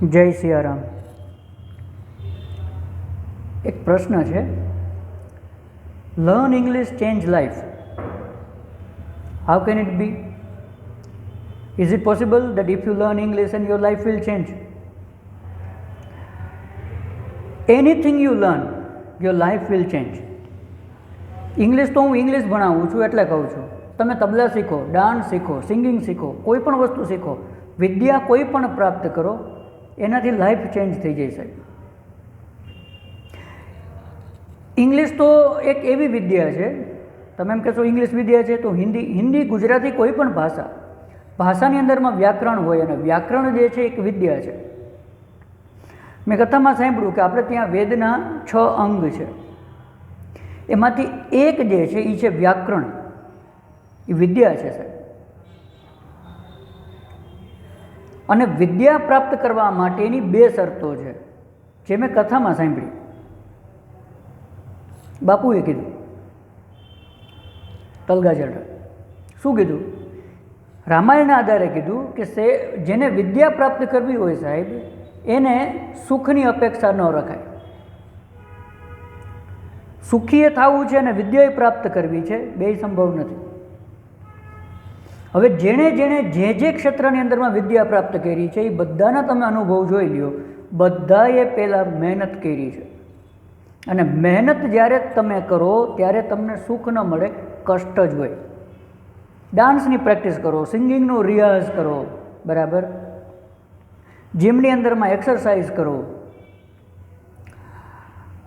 જય સિયારામ. એક પ્રશ્ન છે, learn English change life. How can it be? Is it possible that if you learn English and your life will change? Anything you learn, your life will change. English તો હું English ભણાવું છું એટલે કહું છું. તમે તબલા શીખો, ડાન્સ શીખો, singing શીખો, કોઈ પણ વસ્તુ શીખો, વિદ્યા કોઈ પણ પ્રાપ્ત કરો, એનાથી લાઈફ ચેન્જ થઈ જાય સાહેબ. ઇંગ્લિશ તો એક એવી વિદ્યા છે, તમે એમ કહેશો ઇંગ્લિશ વિદ્યા છે તો હિન્દી ગુજરાતી કોઈ પણ ભાષાની અંદરમાં વ્યાકરણ હોય, અને વ્યાકરણ જે છે એક વિદ્યા છે. મેં કથામાં સાંભળ્યું કે આપણે ત્યાં વેદના 6 અંગ છે, એમાંથી એક જે છે એ છે વ્યાકરણ. એ વિદ્યા છે સાહેબ. અને વિદ્યા પ્રાપ્ત કરવા માટેની 2 શરતો છે, જે મેં કથામાં સાંભળી. બાપુએ કીધું, તલગાજડા શું કીધું? રામાયણના આધારે કીધું કે જેને વિદ્યા પ્રાપ્ત કરવી હોય સાહેબ, એને સુખની અપેક્ષા ન રખાય. સુખીએ થવું છે અને વિદ્યાએ પ્રાપ્ત કરવી છે, બેય સંભવ નથી. હવે જેણે જે ક્ષેત્રની અંદરમાં વિદ્યા પ્રાપ્ત કરી છે એ બધાના તમે અનુભવ જોઈ લ્યો, બધાએ પહેલાં મહેનત કરી છે. અને મહેનત જ્યારે તમે કરો ત્યારે તમને સુખ ન મળે, કષ્ટ જ હોય. ડાન્સની પ્રેક્ટિસ કરો, સિંગિંગનો રિયાઝ કરો, બરાબર, જીમની અંદરમાં એક્સરસાઇઝ કરો,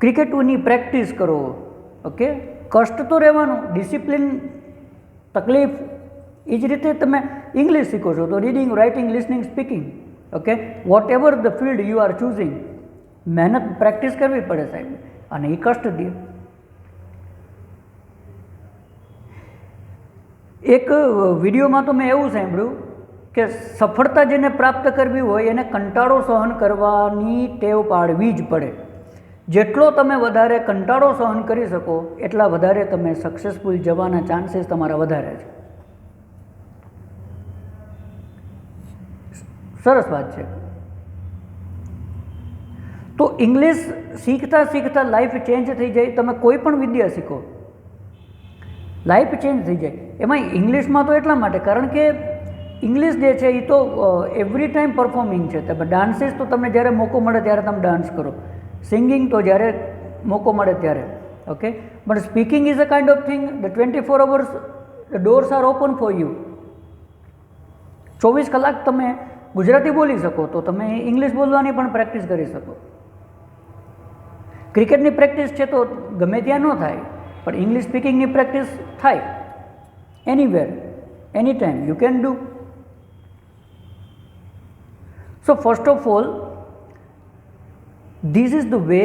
ક્રિકેટની પ્રેક્ટિસ કરો, ઓકે, કષ્ટ તો રહેવાનું, ડિસિપ્લિન, તકલીફ. એ જ રીતે તમે ઇંગ્લિશ શીખો છો તો reading, writing, listening, speaking, okay, whatever the field you are choosing, મહેનત પ્રેક્ટિસ કરવી પડે સાહેબ, અને એ કષ્ટ દે. એક વિડીયોમાં તો મેં એવું સાંભળ્યું કે સફળતા જેને પ્રાપ્ત કરવી હોય એને કંટાળો સહન કરવાની ટેવ પાડવી જ પડે. જેટલો તમે વધારે કંટાળો સહન કરી શકો એટલા વધારે તમે સક્સેસફુલ જવાના ચાન્સીસ તમારા વધારે છે. સરસ વાત છે. તો ઇંગ્લિશ શીખતા શીખતા લાઈફ ચેન્જ થઈ જાય. તમે કોઈ પણ વિદ્યા શીખો, લાઈફ ચેન્જ થઈ જાય. એમાં ઇંગ્લિશમાં તો એટલા માટે, કારણ કે ઇંગ્લિશ જે છે એ તો એવરી ટાઈમ પરફોર્મિંગ છે. તમે ડાન્સીસ તો તમને જ્યારે મોકો મળે ત્યારે તમે ડાન્સ કરો, સિંગિંગ તો જ્યારે મોકો મળે ત્યારે, okay. But speaking is a kind of thing the 24 hours the doors are open for you. 24 કલાક તમે ગુજરાતી બોલી શકો તો તમે ઇંગ્લિશ બોલવાની પણ પ્રેક્ટિસ કરી શકો. ક્રિકેટની પ્રેક્ટિસ છે તો ગમે ત્યાં ન થાય, પણ ઇંગ્લિશ સ્પીકિંગની પ્રેક્ટિસ થાય. Anywhere, any time you can do. So first of all, this is the way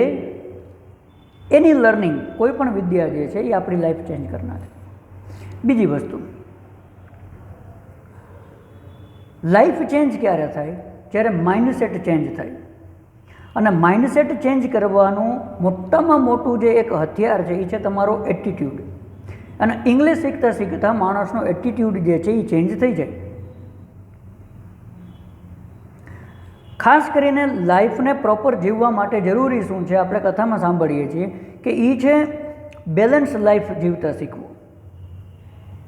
any learning, કોઈ પણ વિદ્યા જે છે એ આપણી લાઈફ ચેન્જ કરનાર છે. બીજી વસ્તુ, લાઈફ ચેન્જ ક્યારે થાય? જ્યારે માઇન્ડસેટ ચેન્જ થાય. અને માઇન્ડસેટ ચેન્જ કરવાનું મોટામાં મોટું જે એક હથિયાર છે એ છે તમારો એટીટ્યૂડ. અને ઇંગ્લિશ શીખતા શીખતા માણસનો એટીટ્યૂડ જે છે એ ચેન્જ થઈ જાય. ખાસ કરીને લાઈફને પ્રોપર જીવવા માટે જરૂરી શું છે, આપણે કથામાં સાંભળીએ છીએ કે એ છે બેલેન્સ લાઈફ જીવતા શીખવું,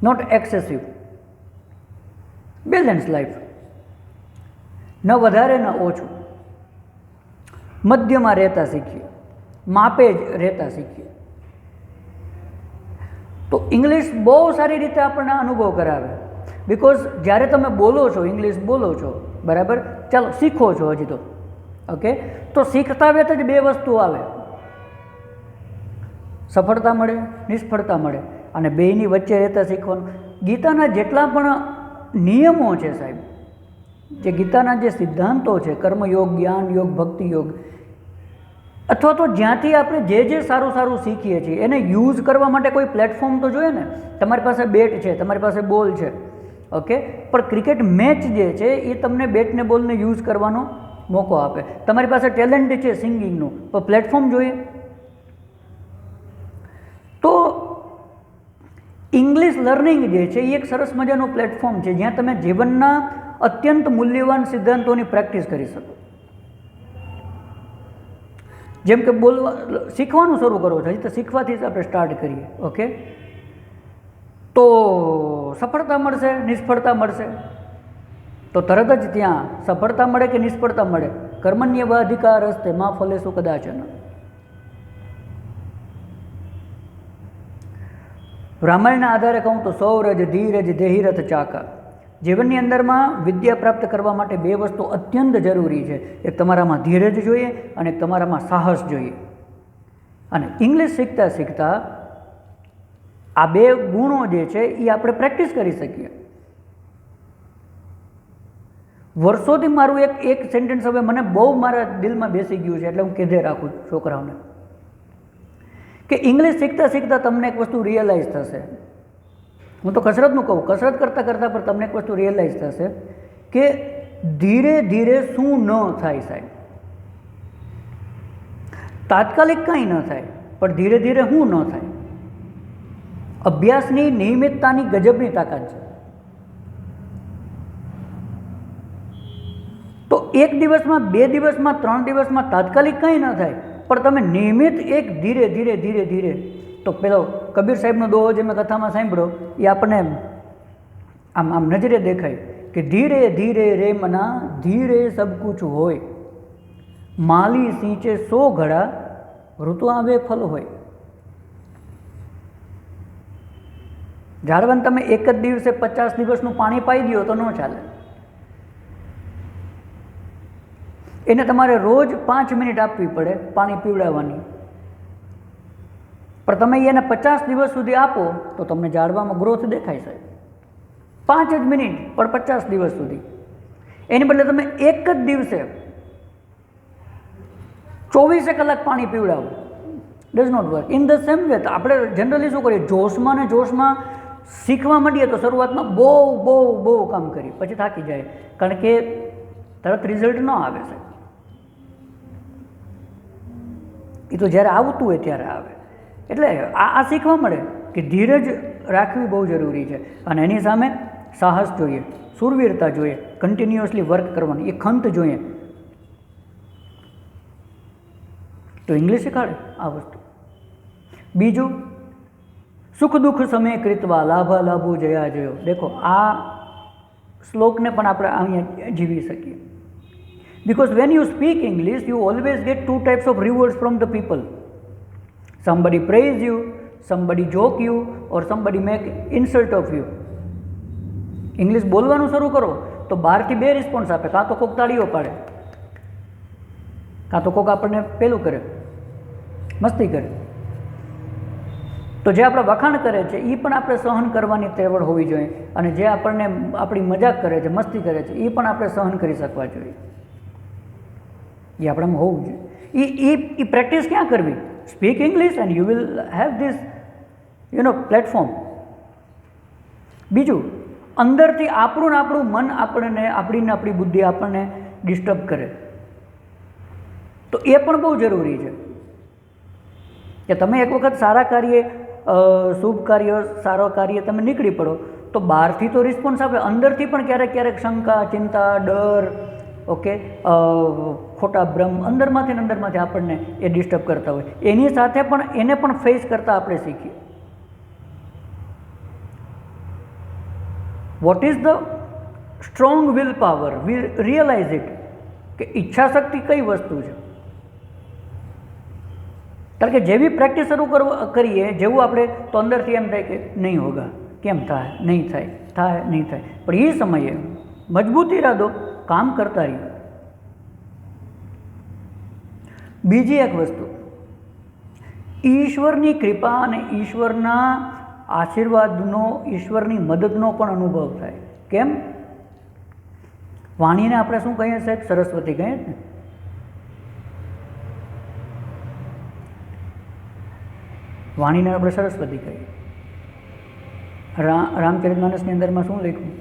નોટ એક્સેસિવ. બેલેન્સ લાઈફ, ન વધારે ન ઓછું, મધ્યમાં રહેતા શીખીએ, માપે જ રહેતા શીખીએ. તો ઇંગ્લિશ બહુ સારી રીતે આપણને અનુભવ કરાવે. બિકોઝ જ્યારે તમે બોલો છો, ઇંગ્લિશ બોલો છો, બરાબર, ચાલો શીખો છો હજી તો, ઓકે, તો શીખતા વેત જ 2 વસ્તુ આવે, સફળતા મળે, નિષ્ફળતા મળે, અને બેયની વચ્ચે રહેતા શીખવાનું. ગીતાના જેટલા પણ નિયમો છે સાહેબ, જે ગીતાના જે સિદ્ધાંતો છે, કર્મયોગ, જ્ઞાન યોગ, ભક્તિ યોગ, અથવા તો જ્યાંથી આપણે જે સારું સારું શીખીએ છીએ એને યુઝ કરવા માટે કોઈ પ્લેટફોર્મ તો જોઈએ ને. તમારી પાસે બેટ છે, તમારી પાસે બોલ છે, ઓકે, પણ ક્રિકેટ મેચ જે છે એ તમને બેટ ને બોલને યુઝ કરવાનો મોકો આપે. તમારી પાસે ટેલેન્ટ છે સિંગિંગનું, તો પ્લેટફોર્મ જોઈએ. તો ઇંગ્લિશ લર્નિંગ જે છે એ એક સરસ મજાનું પ્લેટફોર્મ છે જ્યાં તમે જીવનના અત્યંત મૂલ્યવાન સિદ્ધાંતોની પ્રેક્ટિસ કરી શકો. જેમ કે બોલવા શીખવાનું શરૂ કરો છો, હજી તો શીખવાથી જ આપણે સ્ટાર્ટ કરીએ. ઓકે, તો સફળતા મળશે, નિષ્ફળતા મળશે, તો તરત જ ત્યાં સફળતા મળે કે નિષ્ફળતા મળે, કર્મણ્યવાધિકાર હસ્તે મા ફલેષુ કદાચન. રામાયણના આધારે કહું તો સૌરજ, ધીરજ, દેહિરથ, ચાકા. જીવનની અંદરમાં વિદ્યા પ્રાપ્ત કરવા માટે બે વસ્તુ અત્યંત જરૂરી છે. એક તમારામાં ધીરજ જોઈએ અને એક તમારામાં સાહસ જોઈએ. અને ઇંગ્લિશ શીખતા શીખતા આ બે ગુણો જે છે એ આપણે પ્રેક્ટિસ કરી શકીએ. વર્ષોથી મારું એક સેન્ટેન્સ હવે મને બહુ મારા દિલમાં બેસી ગયું છે, એટલે હું કીધે રાખું છોકરાઓને કે ઇંગ્લિશ શીખતા શીખતા તમને એક વસ્તુ રિયલાઇઝ થશે. હું તો કસરતનું કહું, કસરત કરતાં કરતાં પણ તમને એક વસ્તુ રિયલાઇઝ થશે કે ધીરે ધીરે શું ન થાય સાહેબ. તાત્કાલિક કંઈ ન થાય, પણ ધીરે ધીરે શું ન થાય. અભ્યાસની નિયમિતતાની ગજબની તાકાત છે. તો એક દિવસમાં, 2 દિવસમાં, 3 દિવસમાં તાત્કાલિક કંઈ ન થાય, પણ તમે નિયમિત એક ધીરે ધીરે ધીરે ધીરે. તો પેલો કબીર સાહેબનો દોહો જે મેં કથામાં સાંભળ્યો એ આપણને આમ આમ નજરે દેખાય કે ધીરે ધીરે રે મના ધીરે સબ કુછ હોય, માલી સિંચે 100 ઘડા ઋતુ આવે ફલ હોય. ઝાડવાને તમે એક જ દિવસે 50 દિવસનું પાણી પાઈ દો તો ન ચાલે. એને તમારે રોજ 5 મિનિટ આપવી પડે પાણી પીવડાવવાની. પણ તમે એને 50 દિવસ સુધી આપો તો તમને ઝાડવામાં ગ્રોથ દેખાય છે. 5 જ મિનિટ પણ 50 દિવસ સુધી. એની બદલે તમે એક જ દિવસે 24 કલાક પાણી પીવડાવો, does not work. In the same way આપણે જનરલી શું કરીએ, જોશમાં ને જોશમાં શીખવા માંડીએ તો શરૂઆતમાં બહુ બહુ બહુ કામ કરીએ, પછી થાકી જાય, કારણ કે તરત રિઝલ્ટ ન આવે છે. એ તો જ્યારે આવતું હોય ત્યારે આવે. એટલે આ શીખવા મળે કે ધીરજ રાખવી બહુ જરૂરી છે. અને એની સામે સાહસ જોઈએ, શૂરવીરતા જોઈએ, કન્ટિન્યુઅસલી વર્ક કરવાની, એ ખંત જોઈએ. તો ઇંગ્લિશ શીખાડે આ વસ્તુ. બીજું, સુખ દુઃખ સમય કૃત્વા લાભા લાભો જયા જયો. દેખો આ શ્લોકને પણ આપણે અહીંયા જીવી શકીએ. Because when you speak English, you always get 2 types of rewards from the people. Somebody praise you, somebody joke you, or somebody make insult of you. English બોલવાનું શરૂ કરો તો બહારથી 2 રિસ્પોન્સ આપે, કાં તો કોક તાળીઓ પાડે, કાં તો કોક આપણને પેલું કરે, મસ્તી કરે. તો જે આપણે વખાણ કરે છે એ પણ આપણે સહન કરવાની તેવડ હોવી જોઈએ, અને જે આપણને આપણી મજાક કરે છે, મસ્તી કરે છે, એ પણ આપણે સહન કરી શકવા જોઈએ. એ આપણામાં હોવું જોઈએ. એ પ્રેક્ટિસ ક્યાં કરવી? Speak English and you will have this platform. બીજું, અંદરથી આપણું મન આપણી બુદ્ધિ આપણને ડિસ્ટર્બ કરે, તો એ પણ બહુ જરૂરી છે કે તમે એક વખત સારા કાર્ય, શુભ કાર્ય, સારો કાર્ય તમે નીકળી પડો તો બહારથી તો રિસ્પોન્સ આપે, અંદરથી પણ ક્યારેક ક્યારેક શંકા, ચિંતા, ડર, ઓકે, ખોટા ભ્રમ અંદરમાંથી આપણને એ ડિસ્ટર્બ કરતા હોય. એની સાથે પણ એને પણ ફેસ કરતાં આપણે શીખીએ. What is the strong will power? We realize it કે ઈચ્છાશક્તિ કઈ વસ્તુ છે. કારણ કે જેવી પ્રેક્ટિસ શરૂ કરીએ, જેવું આપણે તો અંદરથી એમ થાય કે નહીં હોગા, કેમ થાય, નહીં થાય, થાય નહીં થાય, પણ એ સમયે મજબૂત ઈરાદો, કામ કરતા રહીએ. બીજી એક વસ્તુ, ઈશ્વરની કૃપા અને ઈશ્વરના આશીર્વાદનો, ઈશ્વરની મદદનો પણ અનુભવ થાય. કેમ? વાણીને આપણે શું કહીએ સાહેબ? સરસ્વતી કહીએ ને. વાણીને આપણે સરસ્વતી કહીએ. રામચરિતમાનસની અંદરમાં શું લખ્યું?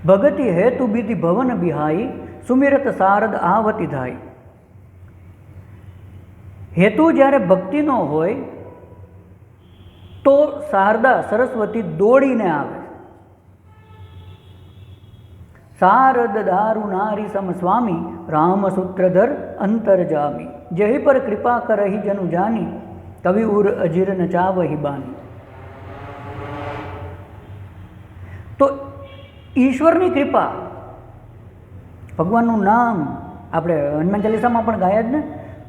ભગતિ હેતુ બીધી ભવન બિહાઈ, સુમિરત શારદ આવતી ધાઈ. હેતુ જ્યારે ભક્તિનો હોય તો શારદા સરસ્વતી દોડીને આવે. શારદ દારુ નારી સમ સ્વામી, રામસૂત્રધર અંતરજામી. जही पर कृपा करही जनु जानी कवि उर अजीर न चावही बानी। तो ઈશ્વરની કૃપા, ભગવાનનું નામ, આપણે હનુમાન ચાલીસામાં પણ ગાયા જ ને,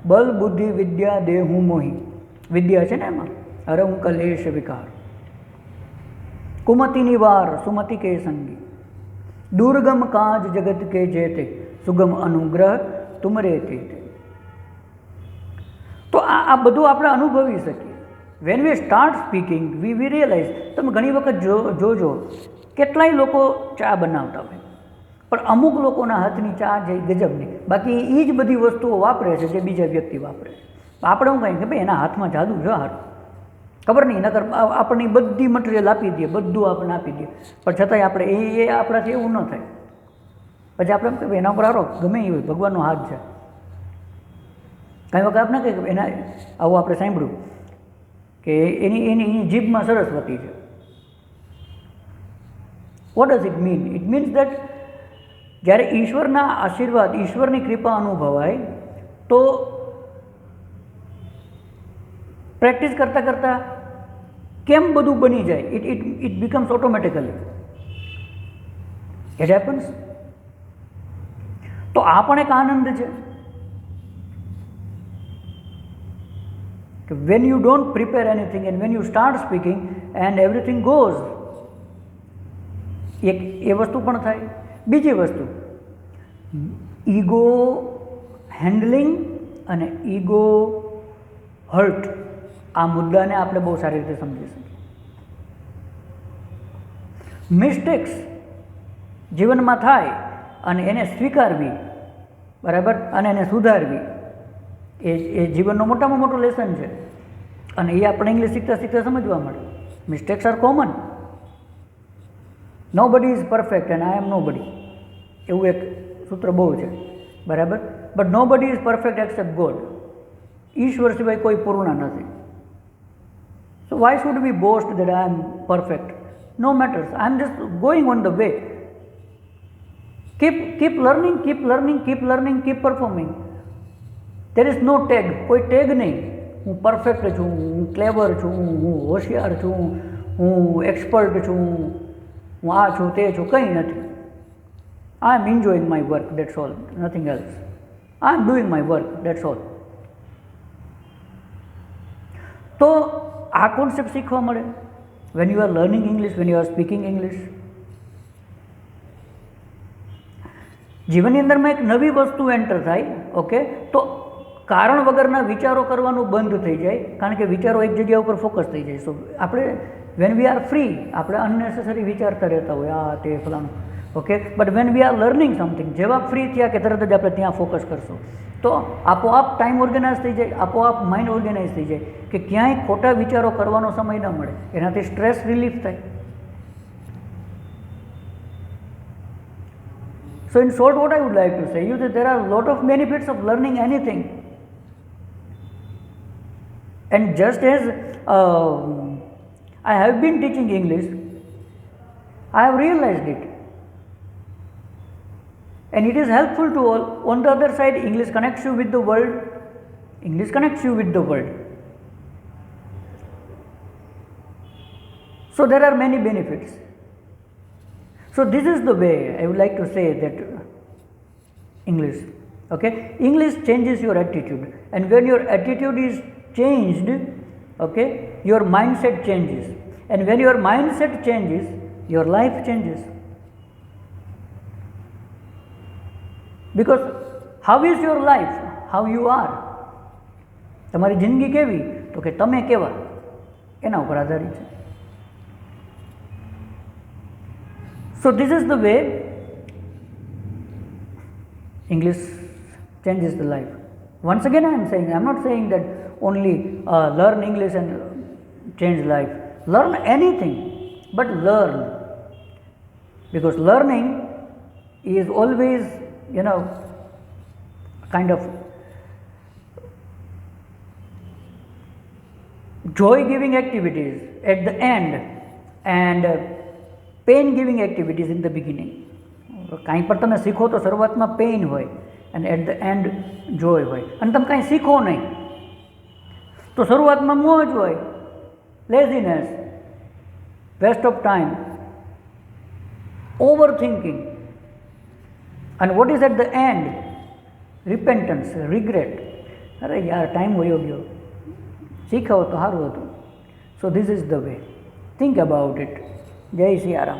બલ બુદ્ધિ વિદ્યા દેહુ મોહી, વિદ્યા છે ને એમાં, અરહું કલેશ વિકાર, કુમતિની વાર સુમતિ કે સંગી, દુર્ગમ કાજ જગત કે જેતે સુગમ અનુગ્રહ તુમરે તે। તો આ બધું આપણે અનુભવી શકીએ when we start speaking we realize. તમે ઘણી વખત જોજો કેટલાય લોકો ચા બનાવતા હોય પણ અમુક લોકોના હાથની ચા જે ગજબની, બાકી એ જ બધી વસ્તુઓ વાપરે છે જે બીજા વ્યક્તિ વાપરે છે। આપણે શું કહીએ કે ભાઈ એના હાથમાં જાદુ છે, હારું ખબર નહીં, નકર આપણને બધી મટીરિયલ આપી દે, બધું આપણને આપી દે, પણ છતાંય આપણે એ આપણાથી એવું ન થાય। પછી આપણે એમ કે એના ઉપર હારો ગમે એ હોય ભગવાનનો હાથ છે। કાંઈ વખત આપણે કહીએ કે એના આવું આપણે સાંભળ્યું કે એની જીભમાં સરસ્વતી છે। What does it mean? It means that જ્યારે ઈશ્વરના આશીર્વાદ, ઈશ્વરની કૃપા અનુભવાય તો પ્રેક્ટિસ કરતાં કરતાં કેમ બધું બની જાય, it becomes automatically, it happens. તો આ પણ એક આનંદ છે કે when you don't prepare anything and when you start speaking and everything goes, એક એ વસ્તુ પણ થાય। બીજી વસ્તુ, ઈગો હેન્ડલિંગ અને ઈગો હર્ટ, આ મુદ્દાને આપણે બહુ સારી રીતે સમજી શકીએ। મિસ્ટેક્સ જીવનમાં થાય અને એને સ્વીકારવી, બરાબર, અને એને સુધારવી, એ જીવનનો મોટામાં મોટો લેસન છે। અને એ આપણે ઇંગ્લિશ શીખતા શીખતા સમજવા મળે। મિસ્ટેક્સ આર કોમન, નો બડી ઇઝ પરફેક્ટ એન્ડ આઈ એમ નો બડી, એવું એક સૂત્ર બહુ છે, બરાબર, બટ નો બડી ઇઝ પરફેક્ટ એક્સેપ્ટ ગોડ, ઈશ્વર સિવાય કોઈ પૂર્ણ નથી। So why should we boast that I am perfect? No matters, I am just going on the way. keep learning, keep learning, keep learning, keep performing. There is no tag, કોઈ tag નહીં, હું perfect છું, હું ક્લેવર છું, હું હોશિયાર છું, હું એક્સપર્ટ છું, હું આ છું તે છું, કંઈ નથી। I am enjoying my work, that's all, nothing else, I am doing my work, that's all. તો આ કોન્સેપ્ટ શીખવા મળે when you are learning English, when you are speaking English. જીવનની અંદરમાં એક નવી વસ્તુ એન્ટર થાય, ઓકે, તો કારણ વગરના વિચારો કરવાનું બંધ થઈ જાય, કારણ કે વિચારો એક જગ્યા ઉપર ફોકસ થઈ જાય। સો આપણે વેન વી આર ફ્રી, આપણે અનનેસેસરી વિચારતા રહેતા હોય, આ તે ફલાણું, okay, but when we are learning something, જેવા ફ્રી થયા કે તરત જ આપણે ત્યાં ફોકસ કરશું, તો આપોઆપ ટાઈમ ઓર્ગેનાઇઝ થઈ જાય, આપોઆપ માઇન્ડ ઓર્ગેનાઇઝ થઈ જાય કે ક્યાંય ખોટા વિચારો કરવાનો સમય ન મળે, એનાથી સ્ટ્રેસ રિલીફ થાય। So in short, what I would like to say you that there are a lot of benefits of learning anything, and just as I have been teaching English, I have realized it, and it is helpful to all. On the other side, English connects you with the world, English connects you with the world, so there are many benefits. So this is the way I would like to say that English, okay, English changes your attitude, and when your attitude is changed, okay, your mindset changes, and when your mindset changes, your life changes. Because how is your life? How you are? તમારી જિંદગી કેવી? તો કે તમે કેવા, એના ઉપર આધારિત છે। So this is the way English changes the life. Once again I am saying, I am not saying that only learn English and change life. Learn anything, but learn, because learning is always, you know, kind of joy giving activities at the end and pain giving activities in the beginning. કાંઈ પણ તમે શીખો તો શરૂઆતમાં pain હોય, અને at the and જોય હોય. અને તમે કાંઈ શીખો નહીં તો શરૂઆતમાં મોજ હોય, laziness, waste of time, over thinking, અને what is at the end? Repentance, regret. અરે યાર ટાઈમ વયો ગયો, શીખ્યો તો સારું હતું. So this is the way. Think about it. જય સિયારામ.